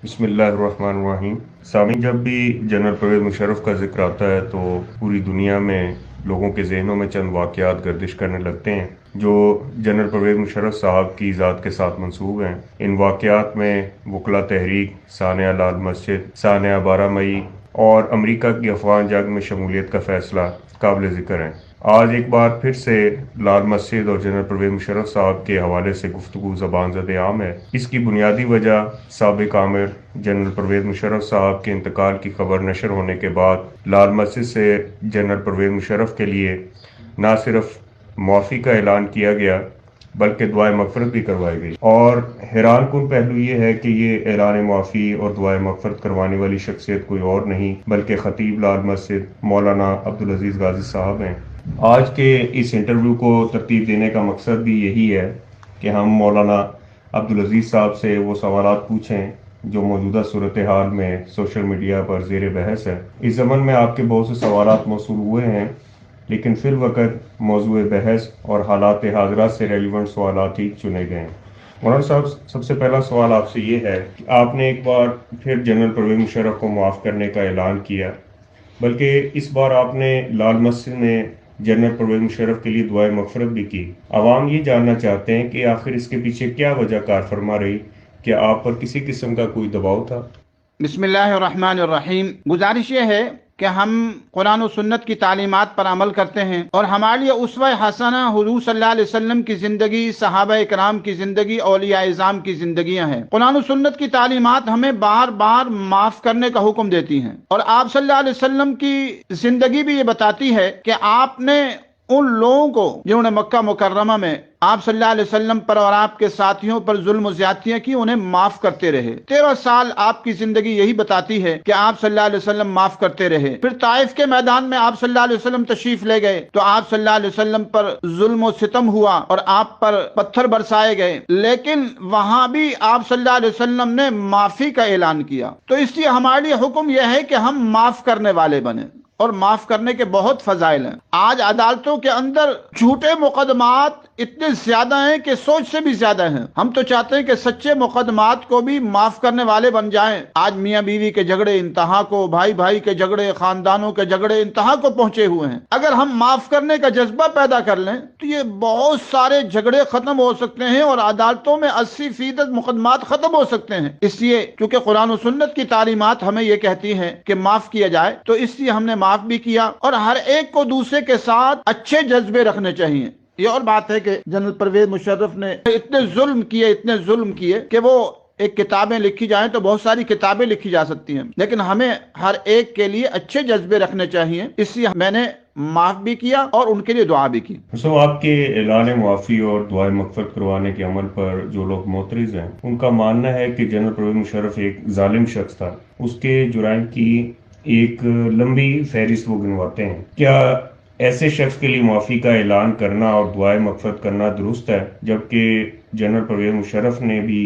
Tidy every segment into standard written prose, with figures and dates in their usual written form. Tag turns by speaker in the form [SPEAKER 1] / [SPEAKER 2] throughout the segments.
[SPEAKER 1] بسم اللہ الرحمن الرحیم۔ سامعین، جب بھی جنرل پرویز مشرف کا ذکر آتا ہے تو پوری دنیا میں لوگوں کے ذہنوں میں چند واقعات گردش کرنے لگتے ہیں جو جنرل پرویز مشرف صاحب کی ذات کے ساتھ منسوب ہیں۔ ان واقعات میں وکلا تحریک، سانحہ لال مسجد، سانحہ 12 مئی اور امریکہ کی افغان جنگ میں شمولیت کا فیصلہ قابل ذکر ہیں۔ آج ایک بار پھر سے لال مسجد اور جنرل پرویز مشرف صاحب کے حوالے سے گفتگو زبان زد عام ہے۔ اس کی بنیادی وجہ سابق آمر جنرل پرویز مشرف صاحب کے انتقال کی خبر نشر ہونے کے بعد لال مسجد سے جنرل پرویز مشرف کے لیے نہ صرف معافی کا اعلان کیا گیا بلکہ دعائے مغفرت بھی کروائی گئی، اور حیران کن پہلو یہ ہے کہ یہ اعلان معافی اور دعائے مغفرت کروانے والی شخصیت کوئی اور نہیں بلکہ خطیب لال مسجد مولانا عبدالعزیز غازی صاحب ہیں۔ آج کے اس انٹرویو کو ترتیب دینے کا مقصد بھی یہی ہے کہ ہم مولانا عبدالعزیز صاحب سے وہ سوالات پوچھیں جو موجودہ صورتحال میں سوشل میڈیا پر زیر بحث ہے۔ اس ضمن میں آپ کے بہت سے سوالات موصول ہوئے ہیں، لیکن فی الوقت موضوع بحث اور حالات حاضرہ سے ریلیونٹ سوالات ہی چنے گئے ہیں۔ مولانا صاحب، سب سے پہلا سوال آپ سے یہ ہے کہ آپ نے ایک بار پھر جنرل پرویز مشرف کو معاف کرنے کا اعلان کیا، بلکہ اس بار آپ نے لال مسجد میں جنرل پرویز مشرف کے لیے دعائے مغفرت بھی کی۔ عوام یہ جاننا چاہتے ہیں کہ آخر اس کے پیچھے کیا وجہ کار فرما رہی؟ کہ آپ پر کسی قسم کا کوئی دباؤ تھا؟
[SPEAKER 2] بسم اللہ الرحمن الرحیم۔ گزارش یہ ہے کہ ہم قرآن و سنت کی تعلیمات پر عمل کرتے ہیں، اور ہمارے لیے اسوہ حسنہ حضور صلی اللہ علیہ وسلم کی زندگی، صحابہ کرام کی زندگی، اولیاء اعظام کی زندگیاں ہیں۔ قرآن و سنت کی تعلیمات ہمیں بار بار معاف کرنے کا حکم دیتی ہیں، اور آپ صلی اللہ علیہ وسلم کی زندگی بھی یہ بتاتی ہے کہ آپ نے ان لوگوں کو جنہوں نے مکہ مکرمہ میں آپ صلی اللہ علیہ وسلم پر اور آپ کے ساتھیوں پر ظلم و زیادتیاں کی، انہیں معاف کرتے رہے۔ 13 سال آپ کی زندگی یہی بتاتی ہے کہ آپ صلی اللہ علیہ وسلم معاف کرتے رہے۔ پھر طائف کے میدان میں آپ صلی اللہ علیہ وسلم تشریف لے گئے تو آپ صلی اللہ علیہ وسلم پر ظلم و ستم ہوا اور آپ پر پتھر برسائے گئے، لیکن وہاں بھی آپ صلی اللہ علیہ وسلم نے معافی کا اعلان کیا۔ تو اس لیے ہمارے لیے حکم یہ ہے کہ ہم معاف کرنے والے بنیں، اور معاف کرنے کے بہت فضائل ہیں۔ آج عدالتوں کے اندر جھوٹے مقدمات اتنے زیادہ ہیں کہ سوچ سے بھی زیادہ ہیں۔ ہم تو چاہتے ہیں کہ سچے مقدمات کو بھی معاف کرنے والے بن جائیں۔ آج میاں بیوی کے جھگڑے انتہا کو، بھائی بھائی کے جھگڑے، خاندانوں کے جھگڑے انتہا کو پہنچے ہوئے ہیں۔ اگر ہم معاف کرنے کا جذبہ پیدا کر لیں تو یہ بہت سارے جھگڑے ختم ہو سکتے ہیں، اور عدالتوں میں 80% مقدمات ختم ہو سکتے ہیں۔ اس لیے کیونکہ قرآن و سنت کی تعلیمات ہمیں یہ کہتی ہیں کہ معاف کیا جائے، تو اس لیے ہم نے معاف بھی کیا، اور ہر ایک کو دوسرے کے ساتھ اچھے جذبے رکھنے چاہیے۔ یہ اور بات ہے کہ جنرل پرویز مشرف نے اتنے ظلم کیے کہ وہ ایک کتابیں لکھی جائیں تو بہت ساری کتابیں لکھی جا سکتی ہیں، لیکن ہمیں ہر ایک کے لیے اچھے جذبے رکھنے چاہیے۔ اس لیے میں نے معاف بھی کیا اور ان کے لیے دعا بھی کی۔
[SPEAKER 1] آپ کے اعلان معافی اور دعائے مغفرت کروانے کے عمل پر جو لوگ معترض ہیں ان کا ماننا ہے کہ جنرل پرویز مشرف ایک ظالم شخص تھا، اس کے جرائم کی ایک لمبی فہرست وہ گنواتے ہیں۔ کیا ایسے شخص کے لیے معافی کا اعلان کرنا اور دعائے مغفرت کرنا درست ہے، جبکہ جنرل پرویز مشرف نے بھی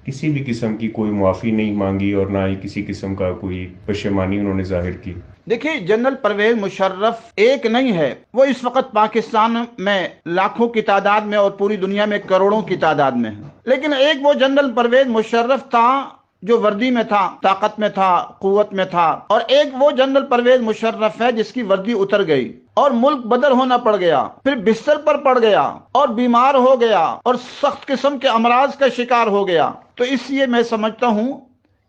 [SPEAKER 1] کسی بھی قسم کی کوئی معافی نہیں مانگی اور نہ ہی کسی قسم کا کوئی پشیمانی انہوں نے ظاہر کی؟
[SPEAKER 2] دیکھیے، جنرل پرویز مشرف ایک نہیں ہے، وہ اس وقت پاکستان میں لاکھوں کی تعداد میں اور پوری دنیا میں کروڑوں کی تعداد میں ہے، لیکن ایک وہ جنرل پرویز مشرف تھا جو وردی میں تھا، طاقت میں تھا، قوت میں تھا، اور ایک وہ جنرل پرویز مشرف ہے جس کی وردی اتر گئی اور ملک بدر ہونا پڑ گیا، پھر بستر پر پڑ گیا اور بیمار ہو گیا اور سخت قسم کے امراض کا شکار ہو گیا۔ تو اس لیے میں سمجھتا ہوں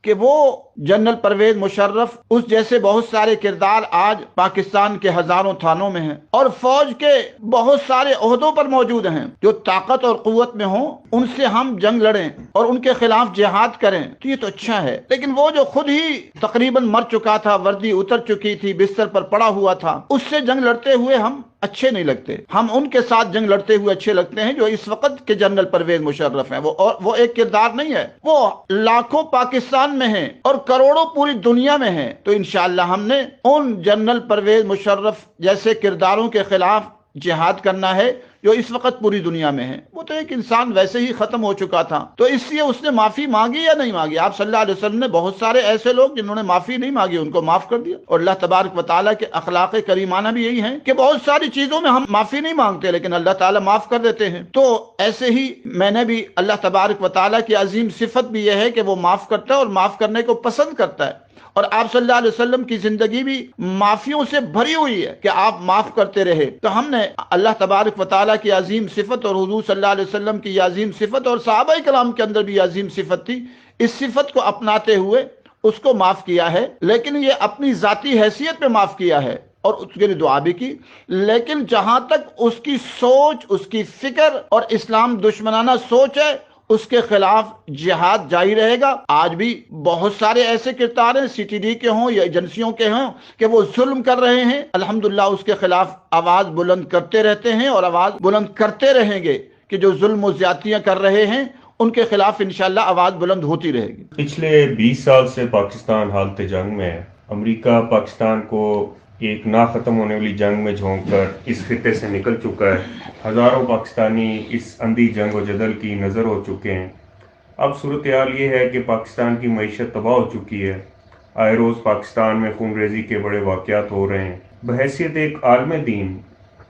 [SPEAKER 2] کہ وہ جنرل پرویز مشرف، اس جیسے بہت سارے کردار آج پاکستان کے ہزاروں تھانوں میں ہیں اور فوج کے بہت سارے عہدوں پر موجود ہیں، جو طاقت اور قوت میں ہوں ان سے ہم جنگ لڑیں اور ان کے خلاف جہاد کریں تو یہ تو اچھا ہے۔ لیکن وہ جو خود ہی تقریباً مر چکا تھا، وردی اتر چکی تھی، بستر پر پڑا ہوا تھا، اس سے جنگ لڑتے ہوئے ہم اچھے نہیں لگتے۔ ہم ان کے ساتھ جنگ لڑتے ہوئے اچھے لگتے ہیں جو اس وقت کے جنرل پرویز مشرف ہیں۔ وہ ایک کردار نہیں ہے، وہ لاکھوں پاکستان میں ہیں اور کروڑوں پوری دنیا میں ہیں۔ تو انشاءاللہ ہم نے ان جنرل پرویز مشرف جیسے کرداروں کے خلاف جہاد کرنا ہے جو اس وقت پوری دنیا میں ہے، وہ تو ایک انسان ویسے ہی ختم ہو چکا تھا، تو اس لیے اس نے معافی مانگی یا نہیں مانگی؟ آپ صلی اللہ علیہ وسلم نے بہت سارے ایسے لوگ جنہوں نے معافی نہیں مانگی ان کو معاف کر دیا، اور اللہ تبارک و تعالیٰ کے اخلاق کریمانہ بھی یہی ہے کہ بہت ساری چیزوں میں ہم معافی نہیں مانگتے لیکن اللہ تعالیٰ معاف کر دیتے ہیں۔ تو ایسے ہی میں نے بھی اللہ تبارک و تعالیٰ کی عظیم صفت بھی یہ ہے کہ وہ معاف کرتا ہے اور معاف کرنے کو پسند کرتا ہے، اور آپ صلی اللہ علیہ وسلم کی زندگی بھی معافیوں سے بھری ہوئی ہے کہ آپ معاف کرتے رہے۔ تو ہم نے اللہ تبارک و تعالیٰ کی عظیم صفت اور حضور صلی اللہ علیہ وسلم کی یہ عظیم صفت، اور صحابہ کرام کے اندر بھی یہ عظیم صفت تھی، اس صفت کو اپناتے ہوئے اس کو معاف کیا ہے، لیکن یہ اپنی ذاتی حیثیت پہ معاف کیا ہے اور اس کے لیے دعا بھی کی، لیکن جہاں تک اس کی سوچ، اس کی فکر اور اسلام دشمنانہ سوچ ہے، اس کے خلاف جہاد جاری رہے گا۔ آج بھی بہت سارے ایسے کردار ہیں، سی ٹی ڈی کے ہوں یا ایجنسیوں کے ہوں، کہ وہ ظلم کر رہے ہیں، الحمدللہ اس کے خلاف آواز بلند کرتے رہتے ہیں اور آواز بلند کرتے رہیں گے کہ جو ظلم و زیادتیاں کر رہے ہیں ان کے خلاف انشاءاللہ آواز بلند ہوتی رہے گی۔
[SPEAKER 1] پچھلے 20 سال سے پاکستان حالت جنگ میں ہے۔ امریکہ پاکستان کو ایک نہ ختم ہونے والی جنگ میں جھونک کر اس خطے سے نکل چکا ہے۔ ہزاروں پاکستانی اس اندھی جنگ و جدل کی نظر ہو چکے ہیں۔ اب صورتحال یہ ہے کہ پاکستان کی معیشت تباہ ہو چکی ہے۔ آئے روز پاکستان میں خون ریزی کے بڑے واقعات ہو رہے ہیں۔ بحیثیت ایک عالم دین،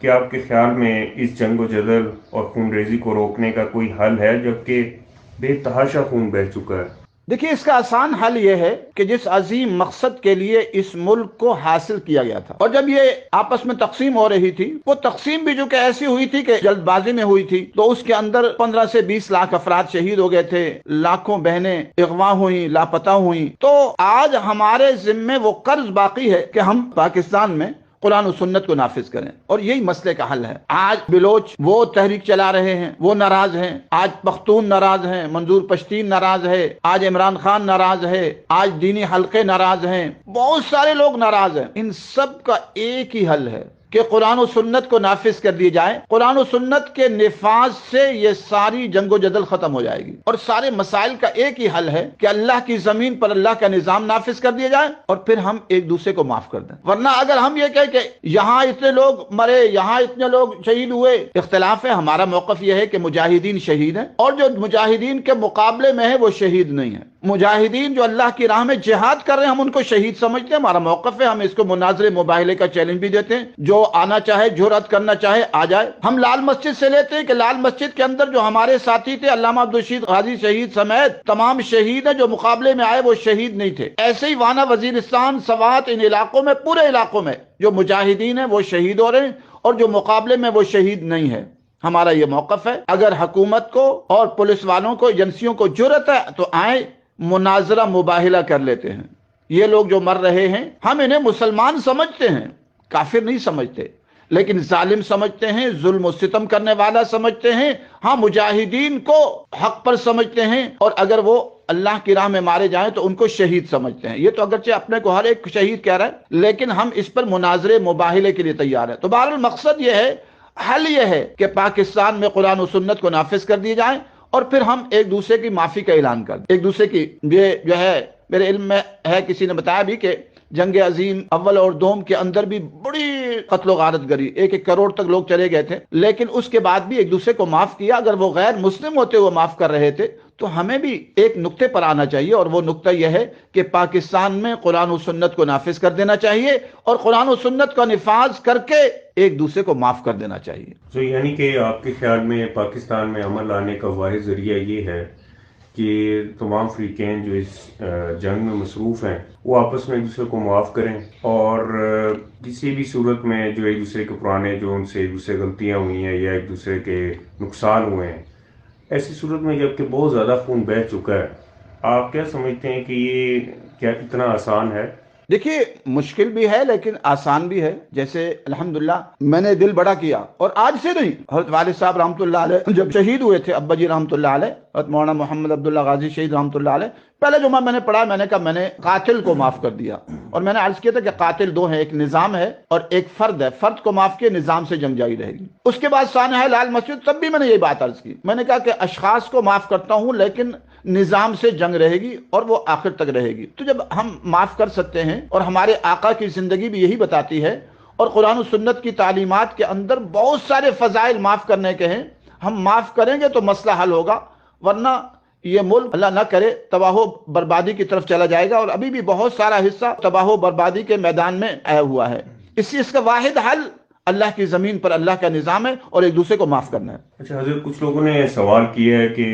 [SPEAKER 1] کیا آپ کے خیال میں اس جنگ و جدل اور خون ریزی کو روکنے کا کوئی حل ہے جبکہ بے تحاشا خون بہہ چکا ہے؟
[SPEAKER 2] دیکھیے، اس کا آسان حل یہ ہے کہ جس عظیم مقصد کے لیے اس ملک کو حاصل کیا گیا تھا، اور جب یہ آپس میں تقسیم ہو رہی تھی، وہ تقسیم بھی جو کہ ایسی ہوئی تھی کہ جلد بازی میں ہوئی تھی، تو اس کے اندر 15 سے 20 لاکھ افراد شہید ہو گئے تھے، لاکھوں بہنیں اغوا ہوئیں، لاپتہ ہوئیں۔ تو آج ہمارے ذمے وہ قرض باقی ہے کہ ہم پاکستان میں قرآن و سنت کو نافذ کریں، اور یہی مسئلے کا حل ہے۔ آج بلوچ وہ تحریک چلا رہے ہیں، وہ ناراض ہیں، آج پختون ناراض ہیں، منظور پشتین ناراض ہے، آج عمران خان ناراض ہے، آج دینی حلقے ناراض ہیں، بہت سارے لوگ ناراض ہیں۔ ان سب کا ایک ہی حل ہے کہ قرآن و سنت کو نافذ کر دی جائے۔ قرآن و سنت کے نفاذ سے یہ ساری جنگ و جدل ختم ہو جائے گی، اور سارے مسائل کا ایک ہی حل ہے کہ اللہ کی زمین پر اللہ کا نظام نافذ کر دیا جائے، اور پھر ہم ایک دوسرے کو معاف کر دیں۔ ورنہ اگر ہم یہ کہیں کہ یہاں اتنے لوگ مرے، یہاں اتنے لوگ شہید ہوئے، اختلاف ہے۔ ہمارا موقف یہ ہے کہ مجاہدین شہید ہیں، اور جو مجاہدین کے مقابلے میں ہے وہ شہید نہیں ہے۔ مجاہدین جو اللہ کی راہ میں جہاد کر رہے ہیں ہم ان کو شہید سمجھتے ہیں، ہمارا موقف ہے، ہم اس کو مناظرے مباہلے کا چیلنج بھی دیتے ہیں، جو آنا چاہے، جرأت کرنا چاہے آ جائے۔ ہم لال مسجد سے لیتے ہیں کہ لال مسجد کے اندر جو ہمارے ساتھی تھے، علامہ عبدالرشید غازی شہید سمیت تمام شہید ہیں، جو مقابلے میں آئے وہ شہید نہیں تھے۔ ایسے ہی وانا، وزیرستان، سوات، ان علاقوں میں، پورے علاقوں میں جو مجاہدین ہیں وہ شہید ہو رہے ہیں، اور جو مقابلے میں وہ شہید نہیں ہے۔ ہمارا یہ موقف ہے، اگر حکومت کو اور پولیس والوں کو، ایجنسیوں کو جرأت ہے تو آئیں، مناظرہ مباہلہ کر لیتے ہیں۔ یہ لوگ جو مر رہے ہیں ہم انہیں مسلمان سمجھتے ہیں، کافر نہیں سمجھتے، لیکن ظالم سمجھتے ہیں، ظلم و ستم کرنے والا سمجھتے ہیں۔ ہاں، مجاہدین کو حق پر سمجھتے ہیں، اور اگر وہ اللہ کی راہ میں مارے جائیں تو ان کو شہید سمجھتے ہیں۔ یہ تو اگرچہ اپنے کو ہر ایک شہید کہہ رہا ہے، لیکن ہم اس پر مناظرے مباہلے کے لیے تیار ہیں۔ تو بہرحال مقصد یہ ہے، حل یہ ہے کہ پاکستان میں قرآن و سنت کو نافذ کر دیے جائیں، اور پھر ہم ایک دوسرے کی معافی کا اعلان کر دیں۔ ایک دوسرے کی، یہ جو ہے میرے علم میں ہے، کسی نے بتایا بھی کہ جنگ عظیم اول اور دوم کے اندر بھی بڑی قتل و غارت گری، 1 کروڑ تک لوگ چلے گئے تھے، لیکن اس کے بعد بھی ایک دوسرے کو معاف کیا۔ اگر وہ غیر مسلم ہوتے ہوئے معاف کر رہے تھے تو ہمیں بھی ایک نقطے پر آنا چاہیے، اور وہ نقطہ یہ ہے کہ پاکستان میں قرآن و سنت کو نافذ کر دینا چاہیے، اور قرآن و سنت کا نفاذ کر کے ایک دوسرے کو معاف کر دینا چاہیے۔
[SPEAKER 1] تو یعنی کہ آپ کے خیال میں پاکستان میں عمل لانے کا واحد ذریعہ یہ ہے کہ تمام فریقین جو اس جنگ میں مصروف ہیں وہ آپس میں ایک دوسرے کو معاف کریں، اور کسی بھی صورت میں جو ایک دوسرے کے پرانے، جو ان سے ایک دوسرے غلطیاں ہوئی ہیں یا ایک دوسرے کے نقصان ہوئے ہیں، ایسی صورت میں جب کہ بہت زیادہ خون بہہ چکا ہے، آپ کیا سمجھتے ہیں کہ یہ کیا اتنا آسان ہے؟
[SPEAKER 2] دیکھیے، مشکل بھی ہے لیکن آسان بھی ہے۔ جیسے الحمدللہ میں نے دل بڑا کیا، اور آج سے نہیں، حضرت والد صاحب رحمۃ اللہ علیہ جب شہید ہوئے تھے، ابا جی رحمۃ اللہ علیہ، حضرت مولانا محمد عبداللہ غازی شہید رحمۃ اللہ علیہ، پہلے جمعہ میں نے پڑھا، میں نے کہا میں نے قاتل کو معاف کر دیا، اور میں نے عرض کیا تھا کہ قاتل دو ہیں، ایک نظام ہے اور ایک فرد ہے، فرد کو معاف کیا، نظام سے جنگ جاری رہے گی۔ اس کے بعد سانحہ لال مسجد، تب بھی میں نے یہی بات عرض کی، میں نے کہا کہ اشخاص کو معاف کرتا ہوں لیکن نظام سے جنگ رہے گی، اور وہ آخر تک رہے گی۔ تو جب ہم معاف کر سکتے ہیں، اور ہمارے آقا کی زندگی بھی یہی بتاتی ہے، اور قرآن و سنت کی تعلیمات کے اندر بہت سارے فضائل معاف کرنے کے ہیں. ہم معاف کریں گے تو مسئلہ حل ہوگا، ورنہ یہ ملک اللہ نہ کرے تباہ و بربادی کی طرف چلا جائے گا، اور ابھی بھی بہت سارا حصہ تباہ و بربادی کے میدان میں آیا ہوا ہے. اس کا واحد حل اللہ کی زمین پر اللہ کا نظام ہے اور ایک دوسرے کو معاف کرنا ہے.
[SPEAKER 1] اچھا حضرت، کچھ لوگوں نے سوال کیا ہے کہ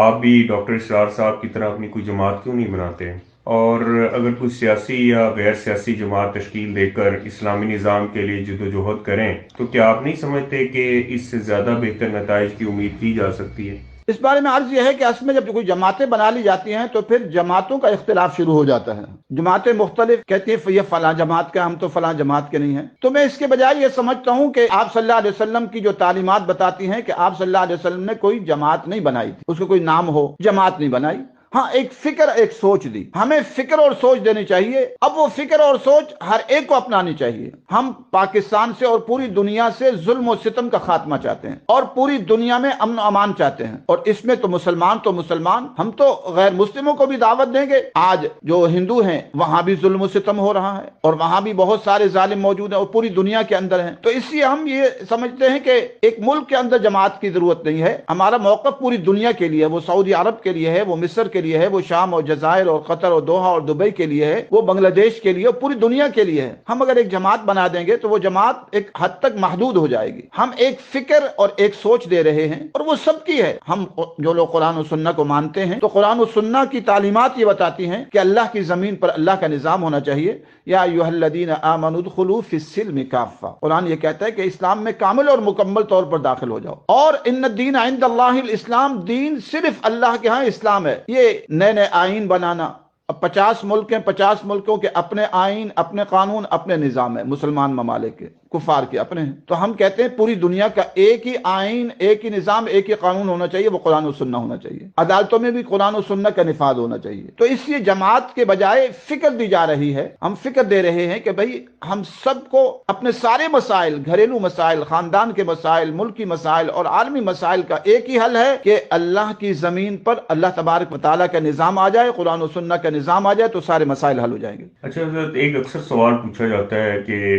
[SPEAKER 1] آپ بھی ڈاکٹر اسرار صاحب کی طرح اپنی کوئی جماعت کیوں نہیں بناتے، اور اگر کوئی سیاسی یا غیر سیاسی جماعت تشکیل دے کر اسلامی نظام کے لیے جدوجہد کریں تو کیا آپ نہیں سمجھتے کہ اس سے زیادہ بہتر نتائج کی امید کی جا سکتی ہے؟
[SPEAKER 2] اس بارے میں عرض یہ ہے کہ اصل میں جب کوئی جماعتیں بنا لی جاتی ہیں تو پھر جماعتوں کا اختلاف شروع ہو جاتا ہے. جماعتیں مختلف کہتی ہیں یہ فلاں جماعت کا، ہم تو فلاں جماعت کے نہیں ہیں. تو میں اس کے بجائے یہ سمجھتا ہوں کہ آپ صلی اللہ علیہ وسلم کی جو تعلیمات بتاتی ہیں کہ آپ صلی اللہ علیہ وسلم نے کوئی جماعت نہیں بنائی تھی، اس کو کوئی نام ہو، جماعت نہیں بنائی. ہاں ایک فکر، ایک سوچ دی. ہمیں فکر اور سوچ دینی چاہیے. اب وہ فکر اور سوچ ہر ایک کو اپنانی چاہیے. ہم پاکستان سے اور پوری دنیا سے ظلم و ستم کا خاتمہ چاہتے ہیں، اور پوری دنیا میں امن و امان چاہتے ہیں، اور اس میں تو مسلمان، ہم تو غیر مسلموں کو بھی دعوت دیں گے. آج جو ہندو ہیں وہاں بھی ظلم و ستم ہو رہا ہے، اور وہاں بھی بہت سارے ظالم موجود ہیں، اور پوری دنیا کے اندر ہیں. تو اس لیے ہم یہ سمجھتے ہیں کہ ایک ملک کے اندر جماعت کی ضرورت نہیں ہے. ہمارا موقف پوری دنیا کے لیے، وہ سعودی عرب کے لیے ہے، وہ مصر کے لیے ہے، وہ شام اور جزائر اور قطر اور دوحہ اور دبئی کے لیے ہے، وہ بنگلہ دیش کے لیے اور پوری دنیا کے لیے ہے. ہم اگر ایک جماعت بنا دیں گے تو وہ جماعت ایک حد تک محدود ہو جائے گی. ہم ایک فکر اور ایک سوچ دے رہے ہیں، اور وہ سب کی ہے. ہم جو لوگ قرآن و سنت کو مانتے ہیں تو قرآن و سنت کی تعلیمات یہ بتاتی ہیں کہ اللہ کی زمین پر اللہ کا نظام ہونا چاہیے. یا ایھا الذین آمنوا ادخلوا فی السلم کافہ. قرآن یہ کہتا ہے کہ اسلام میں کامل اور مکمل طور پر داخل ہو جاؤ. اور ان الدین عند اللہ الاسلام، دین صرف اللہ کے ہاں اسلام ہے. یہ نئے آئین بنانا، اب 50 ملک ہیں، 50 ملکوں کے اپنے آئین، اپنے قانون، اپنے نظام ہے. مسلمان ممالک کے، کفار کے اپنے ہیں. تو ہم کہتے ہیں پوری دنیا کا ایک ہی آئین، ایک ہی نظام، ایک ہی قانون ہونا چاہیے، وہ قرآن و سنت ہونا چاہیے. عدالتوں میں بھی قرآن و سنت کا نفاذ ہونا چاہیے. تو اس لیے جماعت کے بجائے فکر دی جا رہی ہے. ہم فکر دے رہے ہیں کہ بھئی ہم سب کو اپنے سارے مسائل، گھریلو مسائل، خاندان کے مسائل، ملکی مسائل اور عالمی مسائل کا ایک ہی حل ہے کہ اللہ کی زمین پر اللہ تبارک و تعالیٰ کا نظام آ جائے، قرآن و سنت کا نظام آ جائے تو سارے مسائل حل ہو جائیں گے.
[SPEAKER 1] اچھا حضرت، ایک اکثر سوال پوچھا جاتا ہے کہ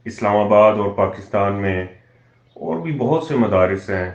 [SPEAKER 1] اسلام آباد اور پاکستان میں اور بھی بہت سے مدارس ہیں،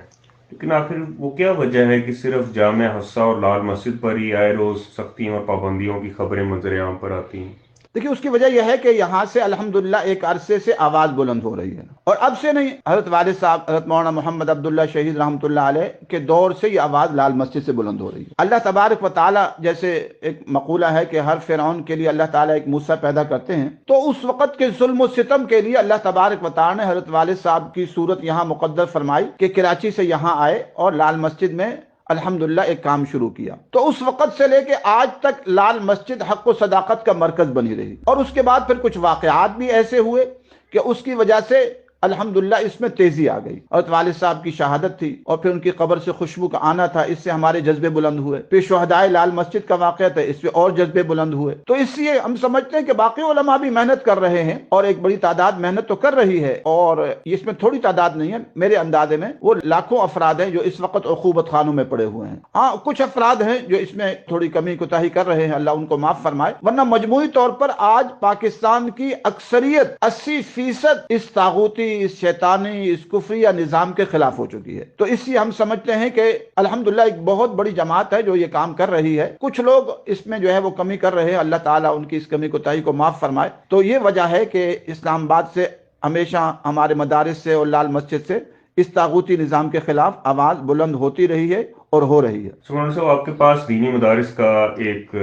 [SPEAKER 1] لیکن آخر وہ کیا وجہ ہے کہ صرف جامع حفصہ اور لال مسجد پر ہی آئے روز سختیوں اور پابندیوں کی خبریں منظر عام پر آتی ہیں؟
[SPEAKER 2] دیکھیے، اس کی وجہ یہ ہے کہ یہاں سے الحمدللہ ایک عرصے سے آواز بلند ہو رہی ہے، اور اب سے نہیں، حضرت والد صاحب حضرت مولانا محمد عبداللہ شہید رحمۃ اللہ علیہ کے دور سے یہ آواز لال مسجد سے بلند ہو رہی ہے. اللہ تبارک و تعالیٰ، جیسے ایک مقولہ ہے کہ ہر فرعون کے لیے اللہ تعالیٰ ایک موسیٰ پیدا کرتے ہیں، تو اس وقت کے ظلم و ستم کے لیے اللہ تبارک و تعالیٰ نے حضرت والد صاحب کی صورت یہاں مقدر فرمائی کہ کراچی سے یہاں آئے اور لال مسجد میں الحمدللہ ایک کام شروع کیا. تو اس وقت سے لے کے آج تک لال مسجد حق و صداقت کا مرکز بنی رہی، اور اس کے بعد پھر کچھ واقعات بھی ایسے ہوئے کہ اس کی وجہ سے الحمدللہ اس میں تیزی آ گئی. حضرت والد صاحب کی شہادت تھی، اور پھر ان کی قبر سے خوشبو کا آنا تھا، اس سے ہمارے جذبے بلند ہوئے. پھر شہدائے لال مسجد کا واقعہ تھا، اس پہ اور جذبے بلند ہوئے. تو اس لیے ہم سمجھتے ہیں کہ باقی علماء بھی محنت کر رہے ہیں، اور ایک بڑی تعداد محنت تو کر رہی ہے، اور اس میں تھوڑی تعداد نہیں ہے. میرے اندازے میں وہ لاکھوں افراد ہیں جو اس وقت عقوبت خانوں میں پڑے ہوئے ہیں. ہاں کچھ افراد ہیں جو اس میں تھوڑی کمی کوتاہی کر رہے ہیں، اللہ ان کو معاف فرمائے، ورنہ مجموعی طور پر آج پاکستان کی اکثریت 80% اس طاغوتی، اس شیطانی، اس کفریہ نظام کے خلاف ہو چکی ہے. تو اس لیے ہم سمجھتے ہیں کہ الحمدللہ ایک بہت بڑی جماعت ہے جو یہ کام کر رہی ہے. کچھ لوگ اس میں جو ہے وہ کمی کر رہے ہیں، اللہ تعالیٰ ان کی اس کمی کوتاہی کو معاف فرمائے. تو یہ وجہ ہے کہ اسلام آباد سے ہمیشہ ہمارے مدارس سے اور لال مسجد سے اس طاغوتی نظام کے خلاف آواز بلند ہوتی رہی ہے اور ہو رہی ہے.
[SPEAKER 1] سبحان صاحب، آپ کے پاس دینی مدارس کا ایک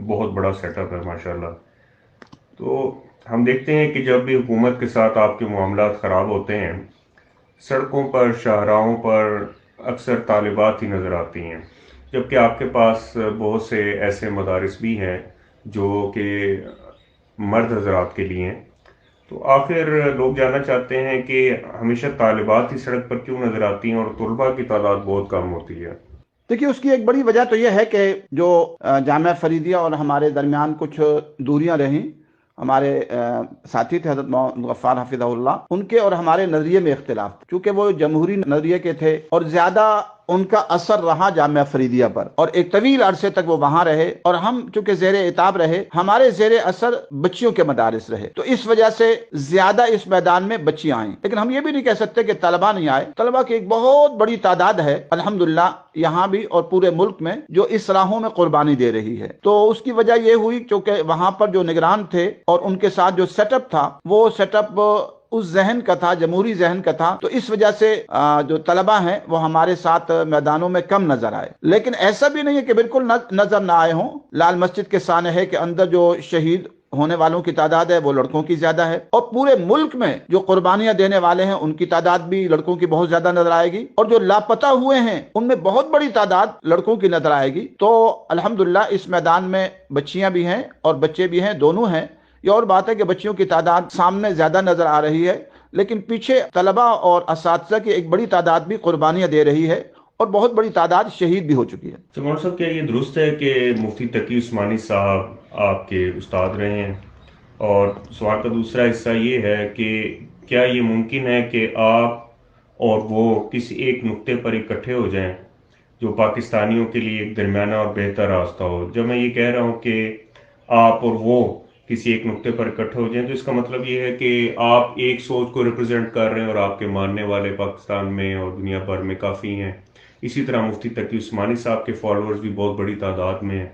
[SPEAKER 1] بہت بڑا سیٹ اپ ہے ماشاءاللہ. تو ہم دیکھتے ہیں کہ جب بھی حکومت کے ساتھ آپ کے معاملات خراب ہوتے ہیں، سڑکوں پر، شاہراہوں پر اکثر طالبات ہی نظر آتی ہیں، جبکہ آپ کے پاس بہت سے ایسے مدارس بھی ہیں جو کہ مرد حضرات کے لیے ہیں. تو آخر لوگ جاننا چاہتے ہیں کہ ہمیشہ طالبات ہی سڑک پر کیوں نظر آتی ہیں اور طلباء کی تعداد بہت کم ہوتی ہے؟
[SPEAKER 2] دیکھیے، اس کی ایک بڑی وجہ تو یہ ہے کہ جو جامعہ فریدیہ اور ہمارے درمیان کچھ دوریاں رہیں. ہمارے ساتھی تھے حضرت محمد غفار حفظہ اللہ، ان کے اور ہمارے نظریے میں اختلاف، چونکہ وہ جمہوری نظریے کے تھے اور زیادہ ان کا اثر رہا جامعہ فریدیہ پر، اور ایک طویل عرصے تک وہ وہاں رہے، اور ہم چونکہ زیر اعتاب رہے، ہمارے زیر اثر بچیوں کے مدارس رہے، تو اس وجہ سے زیادہ اس میدان میں بچیاں آئیں۔ لیکن ہم یہ بھی نہیں کہہ سکتے کہ طلبہ نہیں آئے، طلبہ کی ایک بہت بڑی تعداد ہے الحمدللہ یہاں بھی اور پورے ملک میں جو اس راہوں میں قربانی دے رہی ہے۔ تو اس کی وجہ یہ ہوئی کیونکہ وہاں پر جو نگران تھے اور ان کے ساتھ جو سیٹ اپ تھا وہ سیٹ اپ اس ذہن کا تھا، جمہوری ذہن کا تھا، تو اس وجہ سے جو طلبہ ہیں وہ ہمارے ساتھ میدانوں میں کم نظر آئے۔ لیکن ایسا بھی نہیں ہے کہ بالکل نظر نہ آئے ہوں۔ لال مسجد کے سانحے کے اندر جو شہید ہونے والوں کی تعداد ہے وہ لڑکوں کی زیادہ ہے، اور پورے ملک میں جو قربانیاں دینے والے ہیں ان کی تعداد بھی لڑکوں کی بہت زیادہ نظر آئے گی، اور جو لاپتہ ہوئے ہیں ان میں بہت بڑی تعداد لڑکوں کی نظر آئے گی۔ تو الحمدللہ اس میدان میں بچیاں بھی ہیں اور بچے بھی ہیں، دونوں ہیں۔ یہ اور بات ہے کہ بچیوں کی تعداد سامنے زیادہ نظر آ رہی ہے، لیکن پیچھے طلبہ اور اساتذہ کی ایک بڑی تعداد بھی قربانیاں دے رہی ہے، اور بہت بڑی تعداد شہید بھی ہو چکی ہے۔
[SPEAKER 1] مولانا صاحب، کیا یہ درست ہے کہ مفتی تقی عثمانی صاحب آپ کے استاد رہے ہیں؟ اور سوال کا دوسرا حصہ یہ ہے کہ کیا یہ ممکن ہے کہ آپ اور وہ کسی ایک نقطے پر اکٹھے ہو جائیں جو پاکستانیوں کے لیے ایک درمیانہ اور بہتر راستہ ہو؟ جب میں یہ کہہ رہا ہوں کہ آپ اور وہ کسی ایک نقطے پر اکٹھے ہو جائیں تو اس کا مطلب یہ ہے کہ آپ ایک سوچ کو ریپرزینٹ کر رہے ہیں اور آپ کے ماننے والے پاکستان میں اور دنیا بھر میں کافی ہیں۔ اسی طرح مفتی تقی عثمانی صاحب کے فالوورز بھی بہت بڑی تعداد میں ہیں۔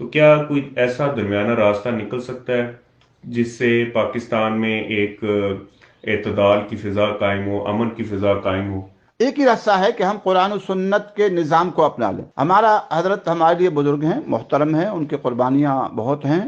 [SPEAKER 1] تو کیا کوئی ایسا درمیانہ راستہ نکل سکتا ہے جس سے پاکستان میں ایک اعتدال کی فضا قائم ہو، امن کی فضا قائم ہو؟
[SPEAKER 2] ایک ہی راستہ ہے کہ ہم قرآن و سنت کے نظام کو اپنا لیں۔ ہمارا حضرت ہمارے لیے بزرگ ہیں، محترم ہیں، ان کی قربانیاں بہت ہیں،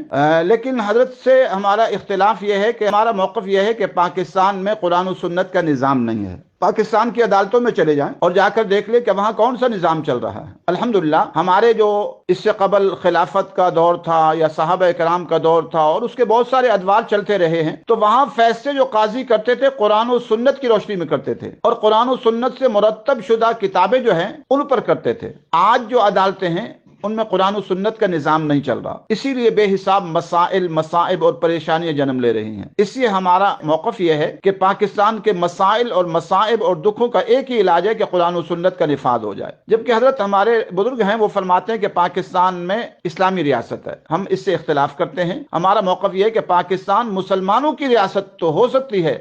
[SPEAKER 2] لیکن حضرت سے ہمارا اختلاف یہ ہے کہ ہمارا موقف یہ ہے کہ پاکستان میں قرآن و سنت کا نظام نہیں ہے۔ پاکستان کی عدالتوں میں چلے جائیں اور جا کر دیکھ لیں کہ وہاں کون سا نظام چل رہا ہے۔ الحمدللہ ہمارے جو اس سے قبل خلافت کا دور تھا یا صحابہ کرام کا دور تھا اور اس کے بہت سارے ادوار چلتے رہے ہیں، تو وہاں فیصلے جو قاضی کرتے تھے قرآن و سنت کی روشنی میں کرتے تھے، اور قرآن و سنت سے مرتب شدہ کتابیں جو ہیں ان پر کرتے تھے۔ آج جو عدالتیں ہیں ان میں قرآن و سنت کا نظام نہیں چل رہا، اسی لیے بے حساب مسائل، مصائب اور پریشانیاں جنم لے رہی ہیں۔ اس لیے ہمارا موقف یہ ہے کہ پاکستان کے مسائل اور مصائب اور دکھوں کا ایک ہی علاج ہے کہ قرآن و سنت کا نفاذ ہو جائے۔ جبکہ حضرت ہمارے بزرگ ہیں وہ فرماتے ہیں کہ پاکستان میں اسلامی ریاست ہے، ہم اس سے اختلاف کرتے ہیں۔ ہمارا موقف یہ ہے کہ پاکستان مسلمانوں کی ریاست تو ہو سکتی ہے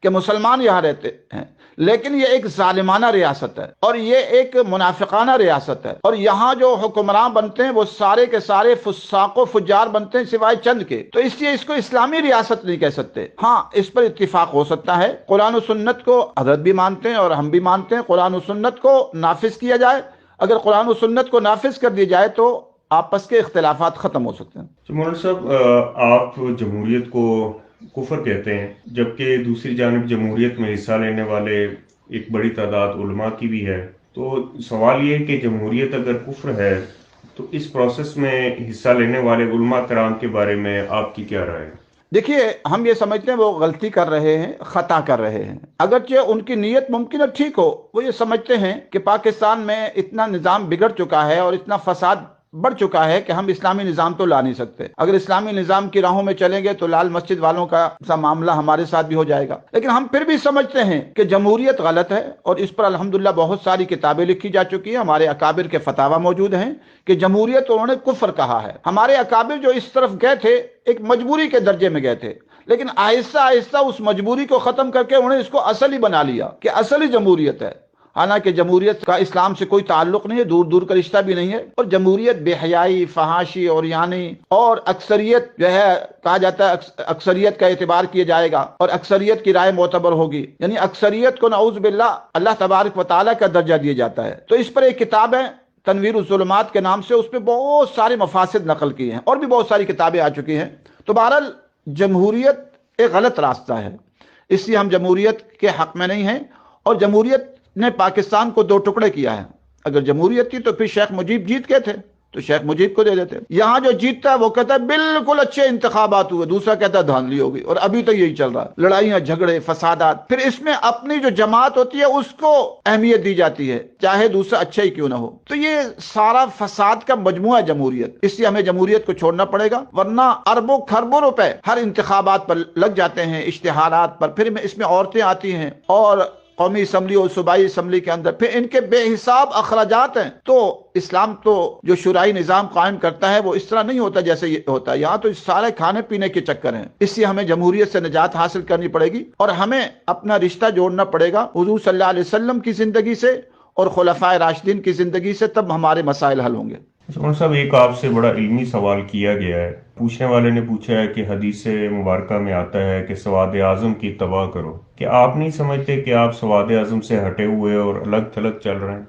[SPEAKER 2] کہ مسلمان یہاں رہتے ہیں، لیکن یہ ایک ظالمانہ ریاست ہے اور یہ ایک منافقانہ ریاست ہے، اور یہاں جو حکمران بنتے ہیں وہ سارے کے سارے فساق و فجار بنتے ہیں سوائے چند کے۔ تو اس لیے اس کو اسلامی ریاست نہیں کہہ سکتے۔ ہاں، اس پر اتفاق ہو سکتا ہے، قرآن و سنت کو حضرت بھی مانتے ہیں اور ہم بھی مانتے ہیں، قرآن و سنت کو نافذ کیا جائے۔ اگر قرآن و سنت کو نافذ کر دی جائے تو آپس کے اختلافات ختم ہو سکتے ہیں۔
[SPEAKER 1] مولانا صاحب، آپ جمہوریت کو کفر کہتے ہیں، جبکہ دوسری جانب جمہوریت میں حصہ لینے والے ایک بڑی تعداد علماء کی بھی ہے۔ تو سوال یہ ہے کہ جمہوریت اگر کفر ہے تو اس پروسیس میں حصہ لینے والے علماء کرام کے بارے میں آپ کی کیا رائے ہے؟
[SPEAKER 2] دیکھیے، ہم یہ سمجھتے ہیں وہ غلطی کر رہے ہیں، خطا کر رہے ہیں، اگرچہ ان کی نیت ممکن ہے ٹھیک ہو۔ وہ یہ سمجھتے ہیں کہ پاکستان میں اتنا نظام بگڑ چکا ہے اور اتنا فساد بڑھ چکا ہے کہ ہم اسلامی نظام تو لا نہیں سکتے، اگر اسلامی نظام کی راہوں میں چلیں گے تو لال مسجد والوں کا سا معاملہ ہمارے ساتھ بھی ہو جائے گا۔ لیکن ہم پھر بھی سمجھتے ہیں کہ جمہوریت غلط ہے، اور اس پر الحمدللہ بہت ساری کتابیں لکھی جا چکی ہیں، ہمارے اکابر کے فتاوی موجود ہیں کہ جمہوریت انہوں نے کفر کہا ہے۔ ہمارے اکابر جو اس طرف گئے تھے ایک مجبوری کے درجے میں گئے تھے، لیکن آہستہ آہستہ اس مجبوری کو ختم کر کے انہوں نے اس کو اصل ہی بنا لیا کہ اصل ہی جمہوریت ہے۔ حالانکہ جمہوریت کا اسلام سے کوئی تعلق نہیں ہے، دور دور کا رشتہ بھی نہیں ہے، اور جمہوریت بے حیائی، فحاشی اور یعنی اور اکثریت جو ہے کہا جاتا ہے اکثریت کا اعتبار کیا جائے گا اور اکثریت کی رائے معتبر ہوگی، یعنی اکثریت کو نعوذ باللہ اللہ تبارک و تعالیٰ کا درجہ دیا جاتا ہے۔ تو اس پر ایک کتاب ہے تنویر الظلمات کے نام سے، اس پہ بہت سارے مفاسد نقل کیے ہیں، اور بھی بہت ساری کتابیں آ چکی ہیں۔ تو بہرحال جمہوریت ایک غلط راستہ ہے، اس لیے ہم جمہوریت کے حق میں نہیں ہیں، اور جمہوریت نے پاکستان کو دو ٹکڑے کیا ہے۔ اگر جمہوریت تھی تو پھر شیخ مجیب جیت گئے تھے تو شیخ مجیب کو دے دیتے۔ یہاں جو جیتتا ہے وہ کہتا ہے بالکل اچھے انتخابات ہوئے، دوسرا کہتا ہے دھاندلی ہوگی، اور ابھی تو یہی چل رہا ہے، لڑائیاں، جھگڑے، فسادات۔ پھر اس میں اپنی جو جماعت ہوتی ہے اس کو اہمیت دی جاتی ہے، چاہے دوسرا اچھا ہی کیوں نہ ہو۔ تو یہ سارا فساد کا مجموعہ ہے جمہوریت، اس لیے ہمیں جمہوریت کو چھوڑنا پڑے گا، ورنہ اربوں کھربوں روپے ہر انتخابات پر لگ جاتے ہیں، اشتہارات پر، پھر اس میں عورتیں آتی ہیں اور قومی اسمبلی اور صوبائی اسمبلی کے اندر، پھر ان کے بے حساب اخراجات ہیں۔ تو اسلام تو جو شورائی نظام قائم کرتا ہے وہ اس طرح نہیں ہوتا جیسے یہ ہوتا ہے، یہاں تو سارے کھانے پینے کے چکر ہیں۔ اس لیے ہمیں جمہوریت سے نجات حاصل کرنی پڑے گی اور ہمیں اپنا رشتہ جوڑنا پڑے گا حضور صلی اللہ علیہ وسلم کی زندگی سے اور خلفائے راشدین کی زندگی سے، تب ہمارے مسائل حل ہوں گے۔
[SPEAKER 1] مولانا صاحب، ایک آپ سے بڑا علمی سوال کیا گیا ہے۔ پوچھنے والے نے پوچھا ہے کہ حدیث مبارکہ میں آتا ہے کہ سواد اعظم کی اتباع کرو، کہ آپ نہیں سمجھتے کہ آپ سواد اعظم سے ہٹے ہوئے اور الگ تھلگ چل رہے ہیں؟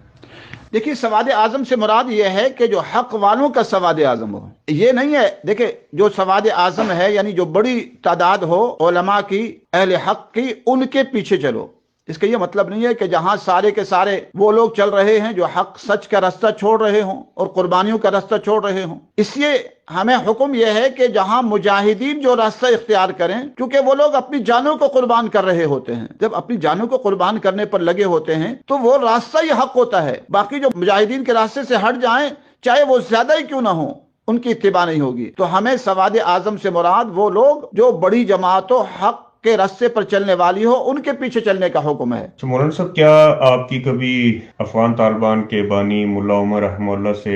[SPEAKER 2] دیکھیے، سواد اعظم سے مراد یہ ہے کہ جو حق والوں کا سواد اعظم ہو، یہ نہیں ہے۔ دیکھیں، جو سواد اعظم ہے یعنی جو بڑی تعداد ہو علماء کی، اہل حق کی، ان کے پیچھے چلو۔ اس کا یہ مطلب نہیں ہے کہ جہاں سارے کے سارے وہ لوگ چل رہے ہیں جو حق سچ کا راستہ چھوڑ رہے ہوں اور قربانیوں کا راستہ چھوڑ رہے ہوں۔ اس لیے ہمیں حکم یہ ہے کہ جہاں مجاہدین جو راستہ اختیار کریں، کیونکہ وہ لوگ اپنی جانوں کو قربان کر رہے ہوتے ہیں، جب اپنی جانوں کو قربان کرنے پر لگے ہوتے ہیں تو وہ راستہ ہی حق ہوتا ہے۔ باقی جو مجاہدین کے راستے سے ہٹ جائیں، چاہے وہ زیادہ ہی کیوں نہ ہوں، ان کی اتباع نہیں ہوگی۔ تو ہمیں سواد اعظم سے مراد وہ لوگ جو بڑی جماعتوں حق کے راستے پر چلنے والی ہو، ان کے پیچھے چلنے کا حکم ہے۔
[SPEAKER 1] مولانا صاحب، کیا آپ کی کبھی افغان طالبان کے بانی ملا عمر رحمہ اللہ سے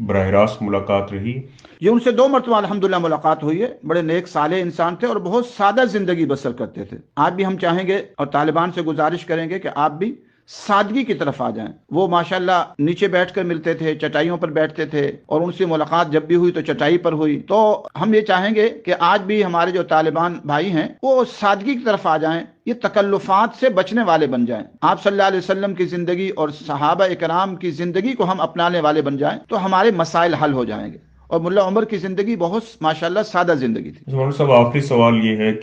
[SPEAKER 1] براہ راست ملاقات رہی؟
[SPEAKER 2] یہ ان سے 2 مرتبہ الحمدللہ ملاقات ہوئی ہے۔ بڑے نیک صالح انسان تھے اور بہت سادہ زندگی بسر کرتے تھے۔ آج بھی ہم چاہیں گے اور طالبان سے گزارش کریں گے کہ آپ بھی سادگی کی طرف آ جائیں۔ وہ ماشاءاللہ نیچے بیٹھ کر ملتے تھے، چٹائیوں پر بیٹھتے تھے، اور ان سے ملاقات جب بھی ہوئی تو چٹائی پر ہوئی۔ تو ہم یہ چاہیں گے کہ آج بھی ہمارے جو طالبان بھائی ہیں وہ سادگی کی طرف آ جائیں، یہ تکلفات سے بچنے والے بن جائیں۔ آپ صلی اللہ علیہ وسلم کی زندگی اور صحابہ اکرام کی زندگی کو ہم اپنانے والے بن جائیں تو ہمارے مسائل حل ہو جائیں گے۔ اور ملا عمر کی زندگی بہت ماشاءاللہ سادہ زندگی تھی۔
[SPEAKER 1] مولانا صاحب، آخری سوال یہ ہے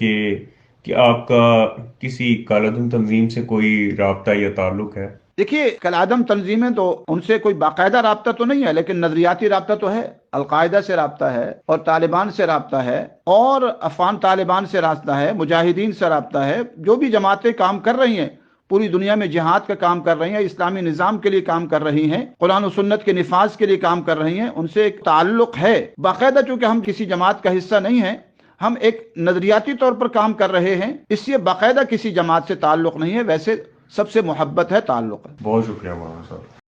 [SPEAKER 1] کہ آپ کا کسی کالعدم تنظیم سے کوئی رابطہ یا تعلق ہے؟
[SPEAKER 2] دیکھیے، کالعدم تنظیمیں تو ان سے کوئی باقاعدہ رابطہ تو نہیں ہے، لیکن نظریاتی رابطہ تو ہے۔ القاعدہ سے رابطہ ہے اور طالبان سے رابطہ ہے اور افغان طالبان سے رابطہ ہے، مجاہدین سے رابطہ ہے۔ جو بھی جماعتیں کام کر رہی ہیں پوری دنیا میں جہاد کا کام کر رہی ہیں، اسلامی نظام کے لیے کام کر رہی ہیں، قرآن و سنت کے نفاذ کے لیے کام کر رہی ہیں، ان سے ایک تعلق ہے باقاعدہ۔ چونکہ ہم کسی جماعت کا حصہ نہیں ہیں، ہم ایک نظریاتی طور پر کام کر رہے ہیں، اس لیے باقاعدہ کسی جماعت سے تعلق نہیں ہے، ویسے سب سے محبت ہے، تعلق ہے۔
[SPEAKER 1] بہت شکریہ مولانا صاحب۔